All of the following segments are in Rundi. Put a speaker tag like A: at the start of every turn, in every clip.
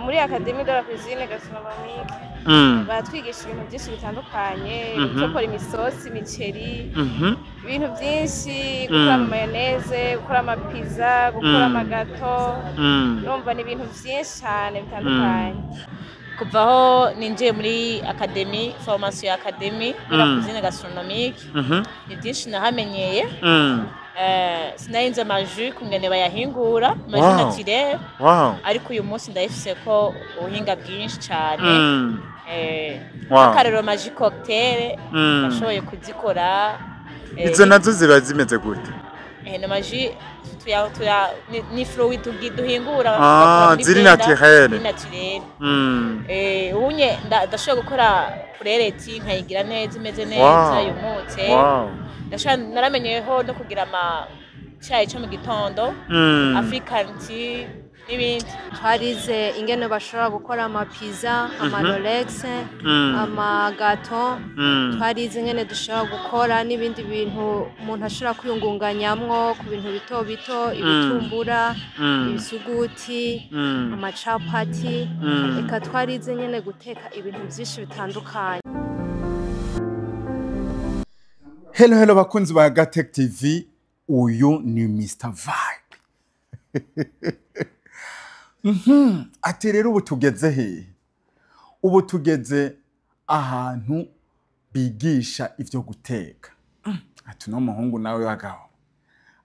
A: Muri Académie de la cuisine gastronomique batwigisha ibintu byinshi bitandukanye, gukora imisosi, imiceri, ibintu byinshi, gukora ama mayonnaise, gukora ama pizza, gukora amagato, numva ni ibintu byinshi cyane bitandukanye.
B: Kuvaho ninjiye muri Académie, formation ya Académie de la cuisine gastronomique, ni byinshi nahamenyeye. Sinarinze amaju kungene bayahingura amaju naturel, ariko uyu munsi ndayifise ko ubuhinga bwinshi cyane. Akarero maji cocktail nashoboye kuzikora.
C: Izo nazo ziba zimeze gute?
B: Na maji ni fluid duhingura
C: ziri naturel.
B: Unye ndashobora gukora purereti nkayigira neza imeze neza yumutse. Naramenyeyeho no kugira ama cyayi cyo mu gitondo, African tea n'ibindi.
A: Twarize ingene bashobora gukora ama pizza, ama rolex, ama gato. Twarize ingene dushobora gukora n'ibindi bintu umuntu ashobora kwiyungunganyamwo ku bintu bito bito, ibitumbura, ibisuguti, ama chapati. Eka twarize ingene guteka ibintu byinshi bitandukanye.
C: Hello bakunzi ba Gatech TV, uyu ni Mr Vibe. Ati rero ubu tugeze he? Ubu tugeze ahantu bigisha ivyo guteka. Ati no muhungu nawe wagaho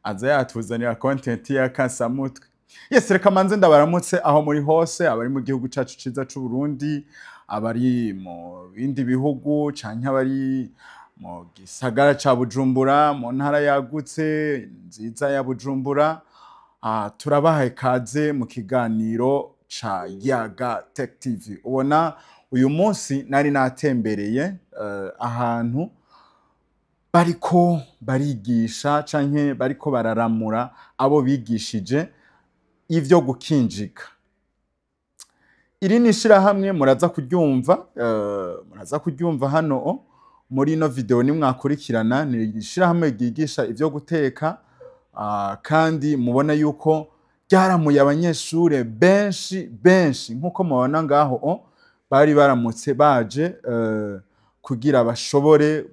C: aza yatuzanira content ya Kasamutwe. Yes, reka manze ndabaramutse aho muri hose, abari mu gihugu cacu ciza c'u Burundi, abari mu bindi bihugu canke abari mu gisagara ca Bujumbura, mu ntara yagutse nziza ya Bujumbura. Turabahaye kaze mu kiganiro ca Yaga Tech TV. Ubona uyu munsi nari natembereye ahantu bariko barigisha canke bariko bararamura abo bigishije ivyo gukinjika. Iri nishira hamwe muraza kuryumva hano muri no video nimwakurikirana. Nishira hamwe gigisha ivyo guteka, kandi mubona yuko ryaramuye abanyeshure benshi nkuko mubona ngaho bari baramutse baje kugira bashobore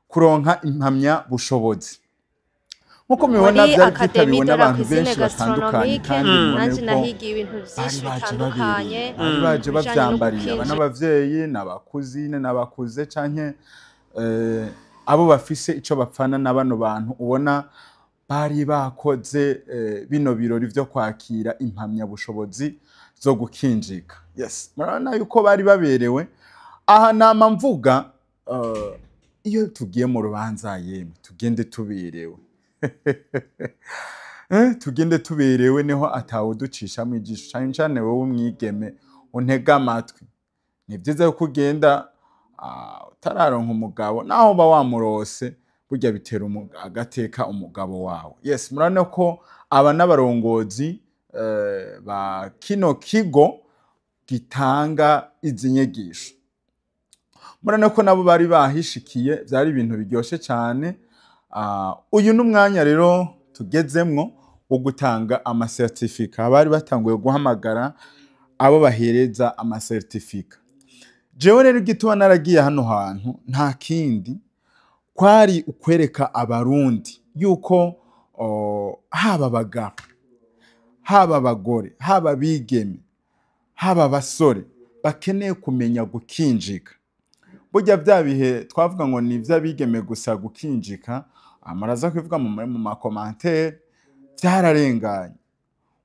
C: kuronka impamya bushobozi. Nkuko mubona byari byitabiriwe n'abantu benshi batandukanye, kandi
A: nanje nahigiye ibintu byinshi bitandukanye.
C: Baje bavyambariye n'abavyeyi n'abakuzine n'abakuze canke abo bafise ico bapfana na bano bantu. Ubona bari bakoze bino birori vyo kwakira impamya bushobozi zo gukinjika. Yes, murabona yuko bari baberewe. Aha nama mvuga iyo tugiye mu rubanza yemwe tugende tuberewe. Tugende tuberewe niho atawo ducisha mu ijisho cyane wowe umwigeme untega amatwi. Ni byiza ko ugenda utararonka umugabo naho ba wamurose burya bitera agateka umugabo wawe. Yes, murane ko aba n'abarongozi ba kino kigo gitanga izi nyigisho. Murane ko nabo bari bahishikiye, byari ibintu biryoshe cyane. Uyu n'umwanya rero tugezemwo wo gutanga ama certificate. Bari batanguye guhamagara abo bahereza ama certificate. Jewe rero gituma naragiye hano hantu nta kindi kwari ukwereka abarundi yuko haba abagabo, haba abagore, haba bigeme, haba basore bakeneye kumenya gukinjika. Burya bya bihe twavuga ngo ni vy'abigeme gusa gukinjika, amaraza kwivuga mu makomantere byararenganye.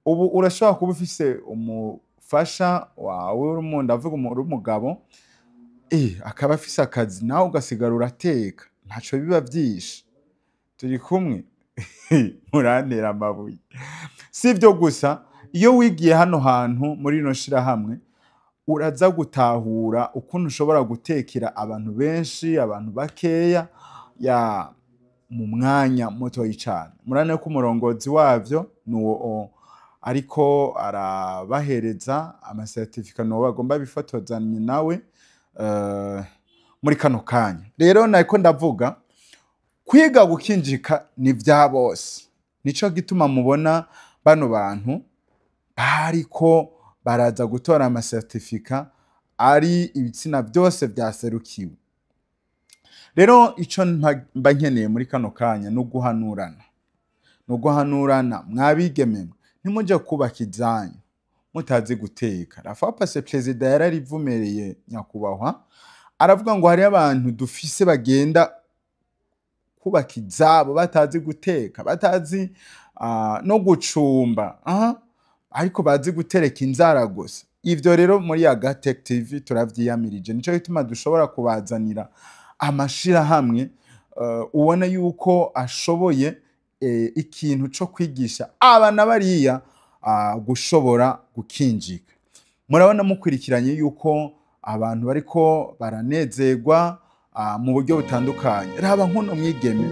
C: Ubu urashobora kuba ufise umufasha wawe urumuntu avuga umugabo akaba afise akazi nawe ugasigara urateka, ntaco biba vyishe. Turi kumwe murantera amabuye. Sivyo gusa, iyo wigiye hano hantu muri no shira hamwe uraza gutahura ukuntu ushobora gutekera abantu benshi, abantu bakeya ya mu mwanya muto y'icana. Murane ko umurongozi wavyo nuwo ariko arabahereza ama certificate no bagomba bifotozanye nawe muri kano kanya. Rero nako ndavuga kwiga gukinjika ni vya bose. Nico gituma mubona bano bantu bariko baraza gutora amasertifika ari ibitsina byose byaserukiwe. Rero ico mba nkeneye muri kano kanya no guhanurana mwabigeme ntimuje kubaka izanyu mutazi guteka. Rafapase perezida yararivumereye nyakubahwa aravuga ngo hari abantu dufise bagenda kubaka izabo batazi guteka, batazi no gucumba, ariko bazi gutereka inzara gusa. Ivyo rero muri Agatech TV turavyiyamirije, nico gituma dushobora kubazanira amashirahamwe ubona yuko ashoboye ikintu co kwigisha abana bariya gushobora gukinjika. Murabona mukurikiranye yuko abantu bariko baranezerwa mu buryo butandukanye. Raba nkuno mwigeme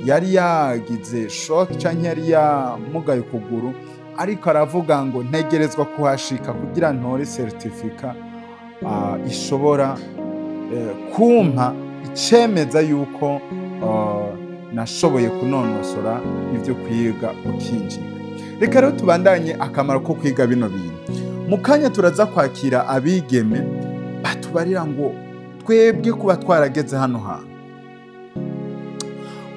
C: yari yagize shock canke yari yamugaye ukuguru, ariko aravuga ngo ntegerezwa kuhashika kugira ntore certificat ishobora kumpa icemeza yuko nashoboye kunonosora ivyo kwiga gukinjika. Reka rero tubandanye akamaro ko kwiga bino bintu. Mu kanya turaza kwakira abigeme batubarira ngo twebwe kuba twarageze hano hantu,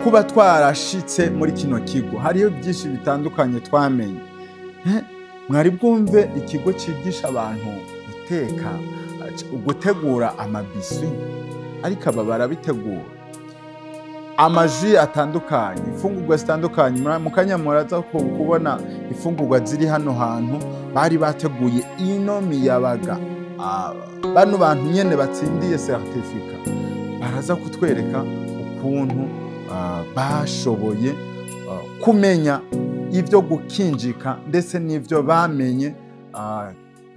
C: kuba twarashitse muri kino kigo, hariyo byinshi bitandukanye twamenye. Mwari bwumve ikigo cigisha abantu guteka, gutegura amabisi, ariko aba barabitegura amaji atandukanye, ifungurwa zitandukanye. Mu kanya muraza kubona ifungurwa ziri hano hantu bari bateguye ino miyabaga. Bano bantu nyene batsindiye certificat baraza kutwereka ukuntu bashoboye kumenya ivyo gukinjika ndetse n'ivyo bamenye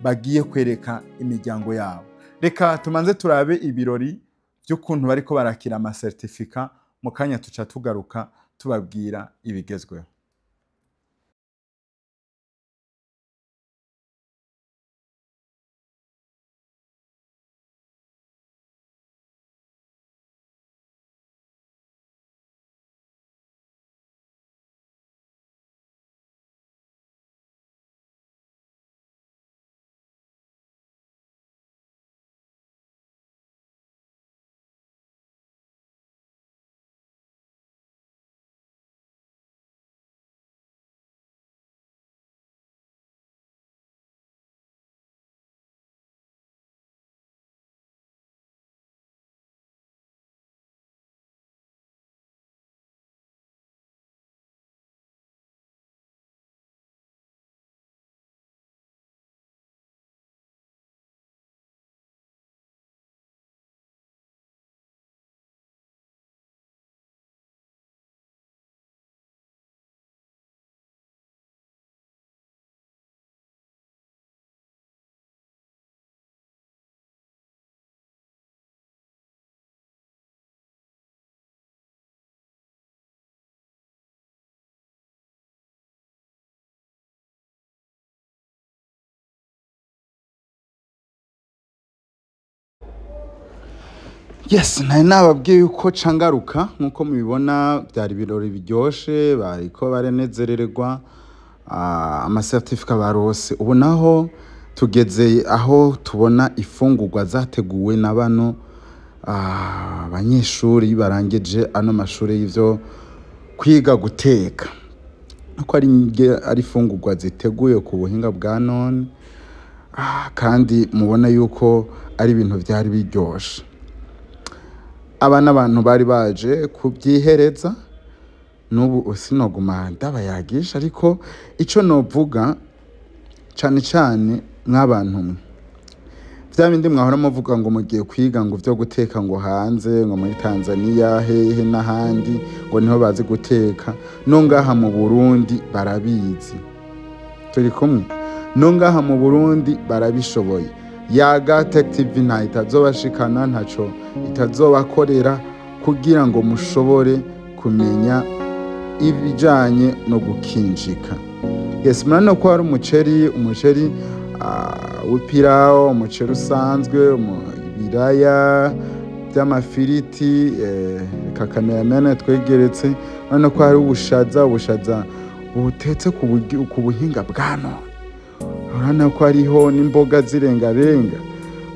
C: bagiye kwereka imiryango yabo. Reka tumanze turabe ibirori by'ukuntu bariko barakira amasertifika. Mu kanya tuca tugaruka tubabwira ibigezweho. Yes, nababwiye yuko cangaruka nkuko mubibona byari birori biryoshe, bariko baranezerererwa amasertifika barose. Ubu naho tugeze aho tubona ifungurwa zateguwe na bano abanyeshuri barangeje ano mashuri y'ivyo kwiga guteka. Nuko ari ifungurwa ziteguye ku buhinga bwa none, kandi mubona yuko ari ibintu byari biryoshe. Aba n'abantu bari baje kubyihereza, n'ubu sinoguma ndabayagisha, ariko ico novuga cane cane nk'abantu mwe vya bindi mwahora muvuga ngo mugiye kwiga ngo vyo guteka ngo hanze ngo muri Tanzania hehe n'ahandi ngo niho bazi guteka, no ngaha mu Burundi barabizi. Turi kumwe? No ngaha mu Burundi barabishoboye. Ya Agatech TV nta itazobashikana, ntaco itazobakorera kugira ngo mushobore kumenya ibijanye no gukinjika. Yes, murano ko hari umuceri w'ipirao, umuceri usanzwe, ibiraya by'amafiriti, kakamera twegeretse. Murano ko hari ubushaza butetse ku buhinga bwa none. urabona ko hariho n'imboga zirengarenga,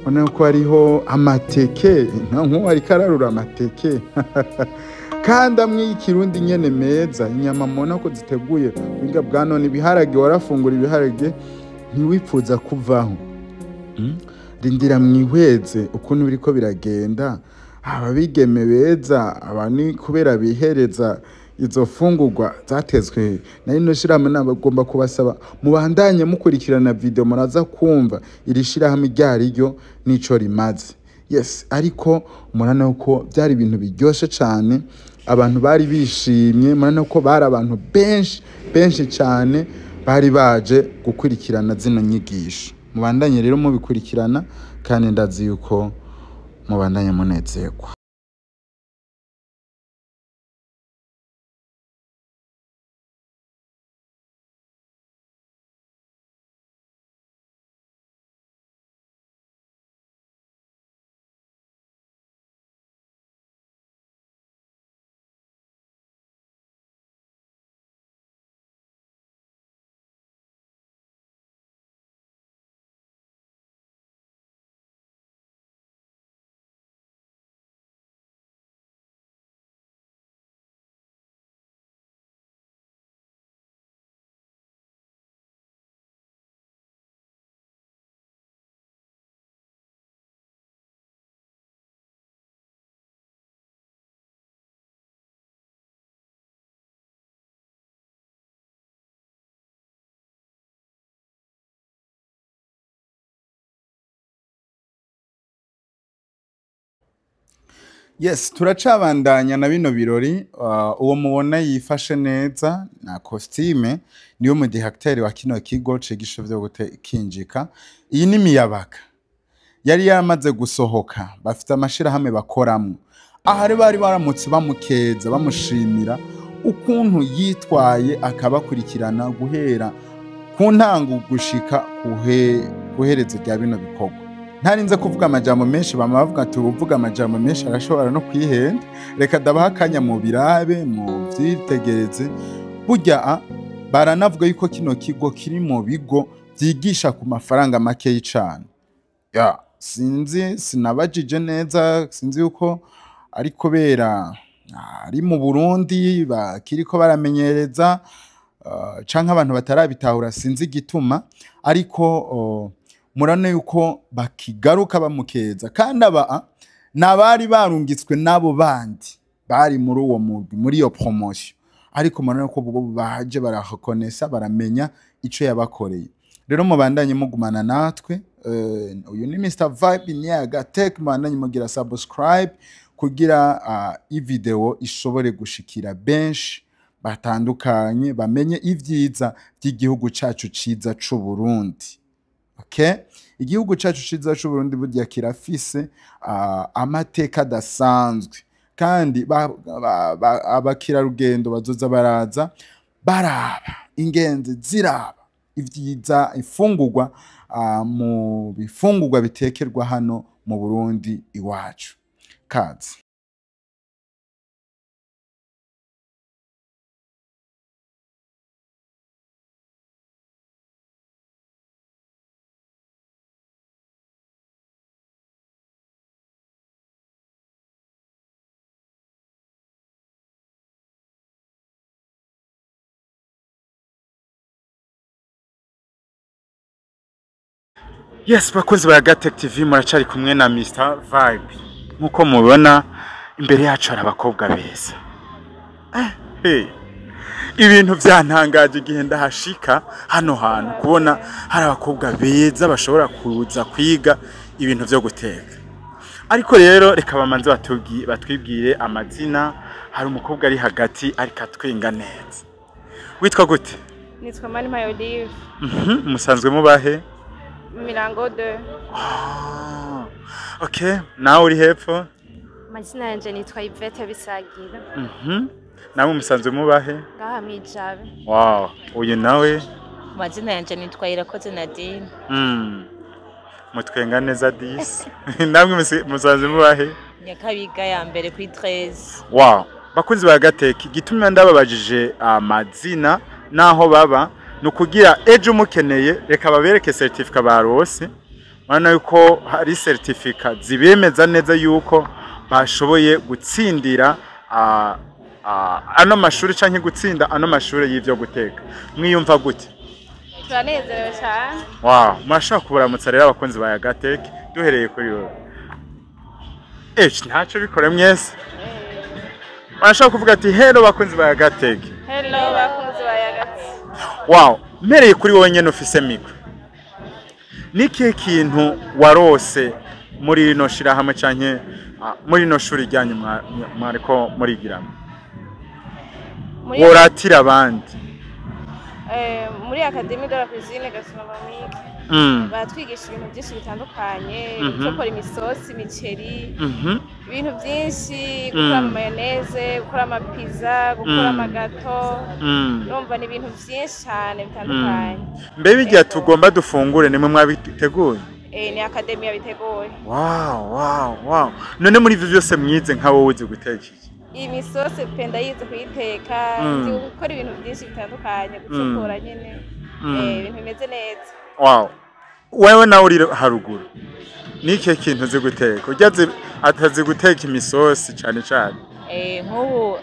C: urabona ko hariho amateke, nk'uwo ariko ararura amateke kandi amwe y'ikirundi nyene meza, inyama mubona ko ziteguye ubuhinga bwa none, ibiharage warafungura ibiharage ntiwipfuza kuvaho. Rindira mwihweze ukuntu biriko biragenda, ababigeme beza abani kubera bihereza izo fungurwa zatezwe na ino shirahamwe, nabagomba kubasaba mubandanye mukurikirana video muraza kumva iri shirahamwe ryo nico rimaze. Yes, ariko murana ko byari ibintu biryoshe cyane, abantu bari bishimye, murana ko bari abantu benshi cyane bari baje gukurikirana zino nyigisho. Mubandanye rero mubikurikirana kandi ndazi yuko mubandanye munezerwa. Yes, turacabandanya na bino birori. Uwo mubona yifashe neza na costume niyo mu directeur wa kino kigo cigisho vyo gutekinjika. Iyi ni Miyabaga yari yamaze gusohoka, bafite amashira hamwe bakoramo. Ahari bari baramutse bamukeza bamushimira ukuntu yitwaye, akabakurikirana guhera ku ntango gushika kuhereza rya bino bikorwa. Ntarinze kuvuga amajambo menshi, bamavuga tuvuga amajambo menshi arashobora no kwihenda. Reka dabaha akanya mu birabe mu vyitegereze. Burya baranavuga yuko kino kigo kiri mu bigo vyigisha ku mafaranga make y'icane. Ya sinzi sinabajije neza, sinzi yuko ari kubera ari mu Burundi bakiriko baramenyereza canke abantu batarabitahura, sinzi igituma, ariko murane yuko bakigaruka bamukeza. Kandi nabari barungitswe nabo bandi bari muri uwo mugwi muri iyo promotion, ariko murane ko baje barakonesa baramenya ico yabakoreye. Rero mubandanye mugumana natwe. Uyu ni Mr Vibe Nyaga Tech, mubandanye mugira subscribe kugira i video ishobore gushikira benshi batandukanye, bamenye ivyiza by'igihugu cacu ciza c'u Burundi. Okay? Igihugu cacu ciza c'u Burundi burya kirafise amateka dasanzwe, kandi abakira rugendo bazoza baraza baraba ingenzi ziraba ivyiza ifungurwa mu bifungurwa bitekerwa hano mu Burundi iwacu. Kazi. Yes, bakunzi ba Gatech TV, muracari kumwe na Mr Vibe. Nkuko mubona imbere yacu hari abakobwa beza. Ibintu byantangaje igihe ndahashika hano hantu, kubona hari abakobwa beza bashobora kuza kwiga ibintu vyo guteka. Ariko rero reka bamanze batwibwire amazina. Hari umukobwa ari hagati ariko atwenga neza. Witwa gute?
A: Nitwa Manima Olive.
C: Musanzwe mubahe?
A: Mirango 2.
C: Okay, nawe uri hepfo?
A: Mazina yanje nitwa Yvette Bisagira.
C: Nawe musanzwe mubahe?
A: Ngaha Mwijabe.
C: Wow, uyu nawe?
B: Mazina yanje nitwa Irakoze Nadine.
C: Mutwenga neza disi. Namwe musanzwe mubahe?
B: Nyakabiga ya mbere kuri 13.
C: Wow, bakunzi ba Gatech, gitumye ndababajije amazina naho baba nukugira ejo umukeneye reka babereke certificate barose mana yuko hari certificate zibemeza neza yuko bashoboye gutsindira ano mashuri canke gutsinda ano mashuri y'ivyo guteka mwiyumva gute
A: turanezerewe cyane
C: wow murashaka kuburamutsa rero abakunzi ba Yagateke duhereye kuri wowe ntaco bikore mwese murashaka kuvuga ati hello bakunzi ba Yagateke
A: hello bakunzi ba Yagateke
C: wow mpereye kuri wowe nyene ufise mikro niki kintu warose muri rino shirahamwe canke muri no shuri ryanyu mwariko murigiramo woratira abandi
A: muri Académie de la cuisine gastronomique batwigisha ibintu byinshi bitandukanye gukora imisosi imiceri ibintu byinshi gukora mayonnaise gukora amapizza gukora amagato urumva ni ibintu byinshi cyane bitandukanye
C: mbe bijya tugomba dufungure nimwe mwabiteguye
A: ni Académie yabiteguye
C: wow none muri ivyo byose mwize nka wowe uzi guteka iki
A: iyi misosi penda yize kuyiteka nzi gukora ibintu byinshi bitandukanye gucukura nyene ibintu bimeze neza
C: wow wewe nawe uri haruguru niki kintu uzi guteka ujyaze atazi guteka imisosi cyane
B: nk'ubu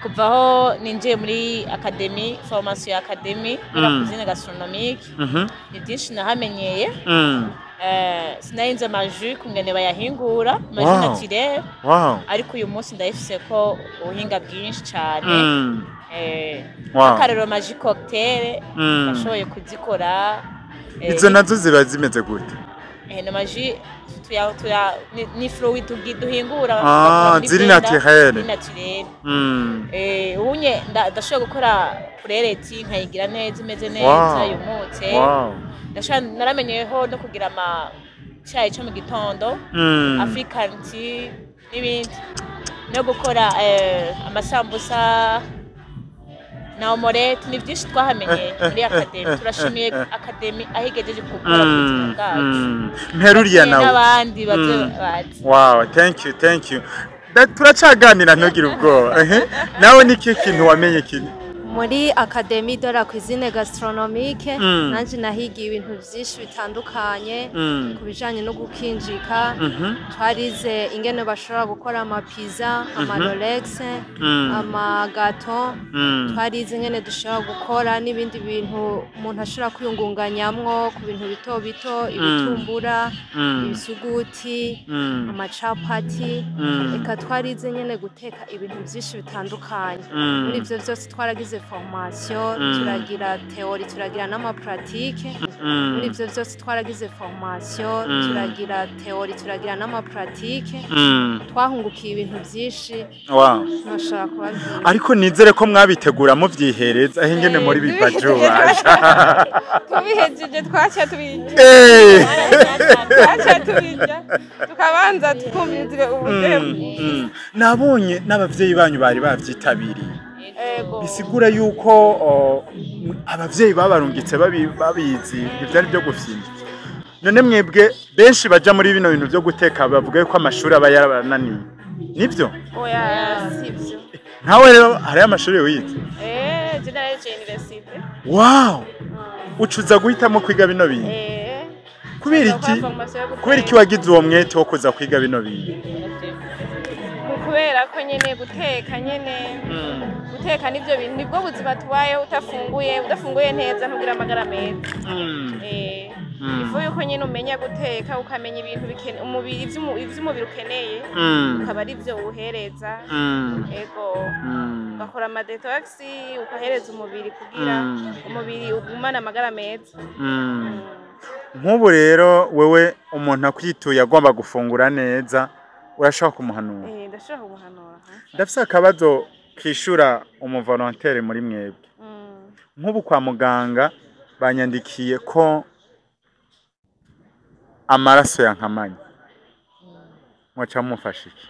B: kuvaho ninjiye muri Académie formation ya Académie de la cuisine gastronomique ni byinshi nahamenyeye sinarinze amaju kungene bayahingura amaju naturel ariko uyu munsi ndayifise ko ubuhinga bwinshi cyane akarero maji cocktail bashoboye kuzikora
C: izo nazo ziba zimeze gute
B: na maji ni fluid duhingura
C: ziri naturel
B: unye ndashobora gukora purereti nkayigira neza imeze neza yumutse naramenyeyeho no kugira icyayi cyo mu gitondo african tea n'ibindi no gukora amasambusa na omelette ni byinshi twahamenye muri Académie turashimiye Académie aho igejeje gukora ubuzima bwacu
C: mperuriya nawe
B: n'abandi bazi
C: wow thank you turacaganira ntugire ubwoba nawe niki kintu wamenye kini
A: muri Académie de la cuisine gastronomique nanje nahigiye ibintu byinshi bitandukanye kubijanye no gukinjika twarize ingene bashobora gukora amapizza amalorex amagato twarize ingene dushobora gukora n'ibindi bintu umuntu ashobora kwiyungunganyamwo ku bintu bito bito ibitumbura ibisuguti amacapati eka twarize ingene guteka ibintu byinshi bitandukanye muri ivyo byose twaragize formation turagira théorie turagira n'ama pratique muri ivyo byose twaragize formation turagira théorie turagira n'ama pratique twahungukiye ibintu byinshi noshaka kubavuga
C: ariko nizere ko mwabitegura mu vyihereza aho ingene muri bibaju
A: tubihejeje twacha tubijya tukabanza tukumvizwe uburyo
C: nabonye n'abavyeyi banyu bari bavyitabiriye bisigura yuko abavyeyi babarungitse babizi ivyari byo gufyina none mwebwe benshi baja muri bino bintu byo guteka bavuga ko amashuri aba yarabananiye nivyo
A: oya sivyo
C: ntawe rero hari amashuri wize
A: General University
C: wow ucuza guhitamo kwiga bino bintu kubera iki wagize uwo mwete wo kuza kwiga bino bintu
A: kubera ko nyene guteka nivyo bintu nibwo buzima tubaye udafunguye neza ntugira amagara meza ifu yuko nyene umenya guteka ukamenya ibintu umubiri ivy'umubiri ukeneye ukaba ari byo uhereza ego ugakora ama detox ukahereza umubiri kugira umubiri ugumana amagara meza
C: nk'ubu rero wewe umuntu akwituye agomba gufungura neza urashaka kumuhanura
A: ndashaka kumuhanura
C: ndafise akabazo kishura umuvolontaire muri mwebwe nk'ubu kwa muganga banyandikiye ko amaraso yankamanye mwaca mufasha iki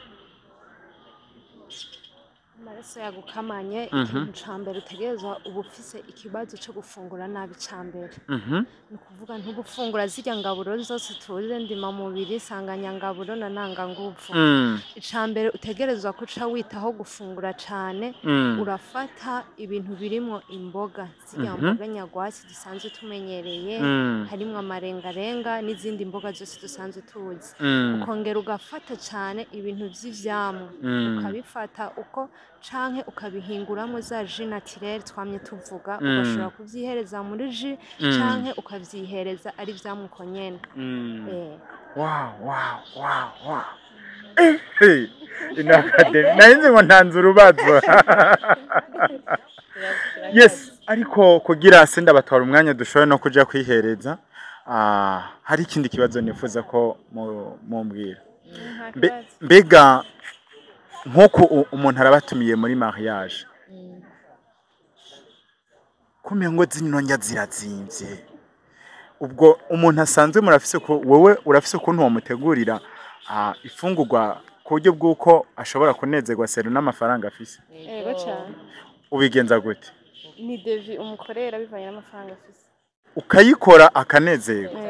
A: so yagukamanye ikintu ca mbere utegerezwa uba ufise ikibazo co gufungura nabi ca mbere ni ukuvuga ntugufungura zirya ngaburo zose tuzi ndimamubiri sanganyangaburo na ntanganguvu ica mbere utegerezwa kuca witaho gufungura cane urafata ibintu birimwo imboga zirya mboga nyarwatsi dusanzwe tumenyereye harimwo amarengarenga n'izindi mboga zose dusanzwe tuzi ukongera ugafata cane ibintu vy'ivyamwa ukabifata uko canke ukabihinguramo za jus naturelle twamye tuvuga ugashobora kuvyihereza muri jus canke ukavyihereza ari vyamwe uko nyene
C: wow inakade narinzi ngo ntanze urubazo yes ariko kugira se ndabatwara umwanya dushobora no kuja kwihereza hari ikindi kibazo nifuza ko mumbwira mbega nk'uko umuntu arabatumiye muri mariage kumengo zino njya zirazimvye ubwo umuntu asanzwe murafise ko wewe urafise ukuntu wamutegurira ifungurwa ku buryo bw'uko ashobora kunezerwa sero n'amafaranga afise
A: yego cyane
C: ubigenza gute
A: ni devi umukorera bivanye n'amafaranga afise
C: ukayikora akanezerwa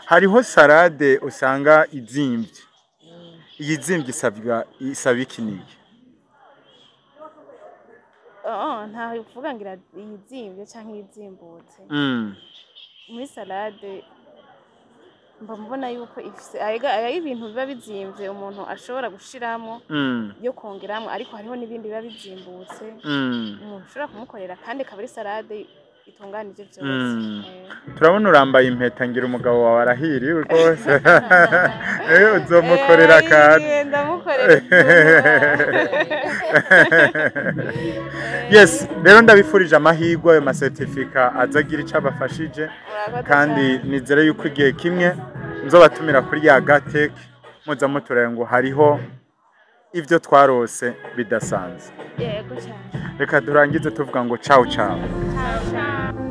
C: hariho salade usanga izimvye iyizimvye isaba ikiniye
A: ntaho uvuga ngira iyizimvye canke iyizimbutse muri salade mba mbona yuko ifise ari ibintu biba bizimvye umuntu ashobora gushiramo yo kongeramo ariko hariho n'ibindi biba bizimbutse umuntu ushobora kumukorera kandi akaba ari salade itunganije byose
C: turabona urambaye impeta ngira umugabo wawe arahiriwe rwose uzomukorera kandi
A: ndamukorera
C: yes rero ndabifurije amahirwe ayo masertifika azagira ico abafashije kandi nizere yuko igihe kimwe nzobatumira kuri ya gateke muza muturere ngo hariho ivyo twarose bidasanzwe
A: yego cyane
C: reka durangize tuvuga ngo ciao ciao
A: ciao